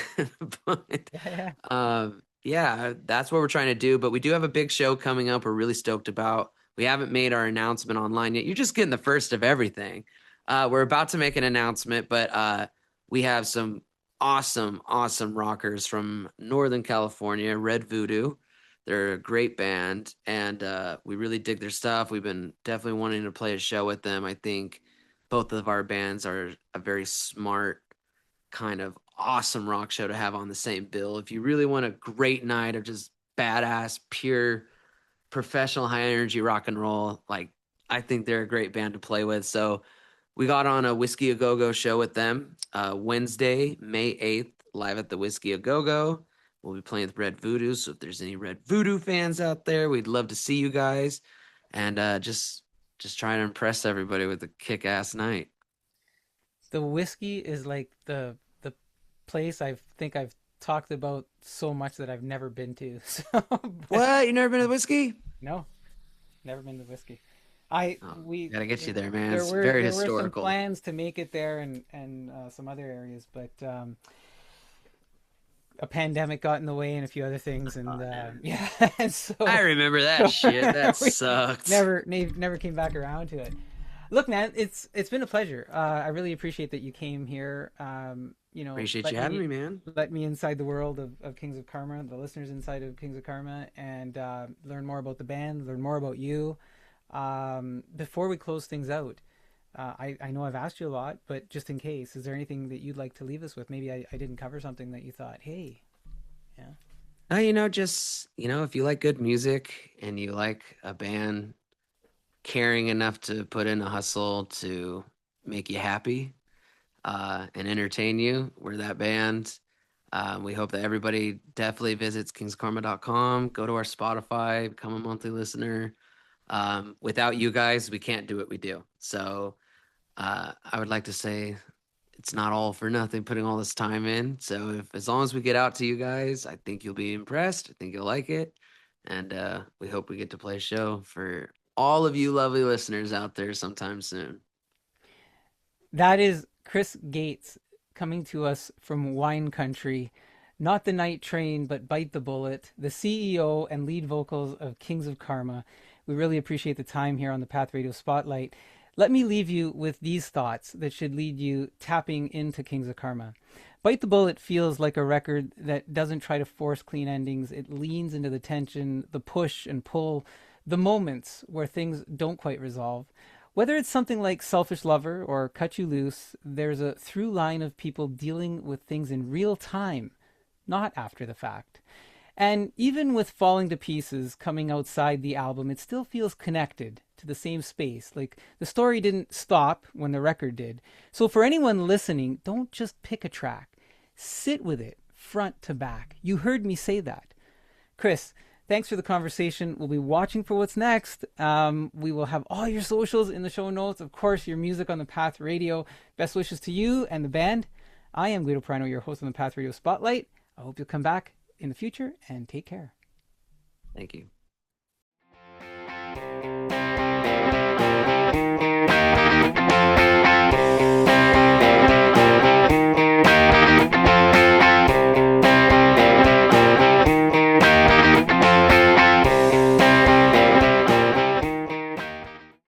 But Yeah, yeah. yeah, that's what we're trying to do. But we do have a big show coming up. We're really stoked about. We haven't made our announcement online yet. You're just getting the first of everything. We're about to make an announcement, but we have some awesome, awesome rockers from Northern California, Red Voodoo. They're a great band, and we really dig their stuff. We've been definitely wanting to play a show with them. I think both of our bands are a very smart kind of awesome rock show to have on the same bill. If you really want a great night of just badass, pure, professional, high energy rock and roll, like I think they're a great band to play with. So we got on a Whiskey A Go Go show with them Wednesday, May 8th, live at the Whiskey A Go Go. We'll be playing with Red Voodoo. So if there's any Red Voodoo fans out there, we'd love to see you guys and just trying to impress everybody with a kick ass night. The whiskey is like the place I think I've talked about so much that I've never been to. So, but What? You never been to the whiskey? no, never been to whiskey. I Oh, we gotta get you there, man. there It's were very there were some historical. plans to make it there and some other areas, but a pandemic got in the way and a few other things, and Oh, man. yeah, and I so remember that shit. That we sucked. never came back around to it. Look, man, it's been a pleasure. I really appreciate that you came here. Appreciate you Let having me me, man. inside the world of Kings of Karma, the listeners inside of Kings of Karma, and learn more about the band, learn more about you. Before we close things out, I know I've asked you a lot, but just in case, is there anything that you'd like to leave us with? Maybe I didn't cover something that you thought, hey, yeah, Just, if you like good music and you like a band caring enough to put in a hustle to make you happy, and entertain you, we're that band. We hope that everybody definitely visits kingskarma.com, go to our Spotify, become a monthly listener. Without you guys, we can't do what we do. So I would like to say it's not all for nothing putting all this time in. So if as long as we get out to you guys, I think you'll be impressed. I think you'll like it. And we hope we get to play a show for all of you lovely listeners out there sometime soon. that is Chris Gates coming to us from wine country. Not the night train, but bite the bullet. The CEO and lead vocals of Kings of Karma. We really appreciate the time here on the Path Radio Spotlight. Let me leave you with these thoughts that should lead you tapping into Kings of Karma. Bite the Bullet feels like a record that doesn't try to force clean endings. It leans into the tension, the push and pull, the moments where things don't quite resolve. Whether it's something like Selfish Lover or Cut You Loose, there's a through line of people dealing with things in real time, not after the fact. And even with Falling to Pieces coming outside the album, it still feels connected to the same space. Like the story didn't stop when the record did. So for anyone listening, don't just pick a track. Sit with it front to back. You heard me say that. Chris, thanks for the conversation. We'll be watching for what's next. We will have all your socials in the show notes. Of course, your music on the Path Radio. Best wishes to you and the band. I am Guido Prano, your host on the Path Radio Spotlight. I hope you'll come back in the future and take care. Thank you.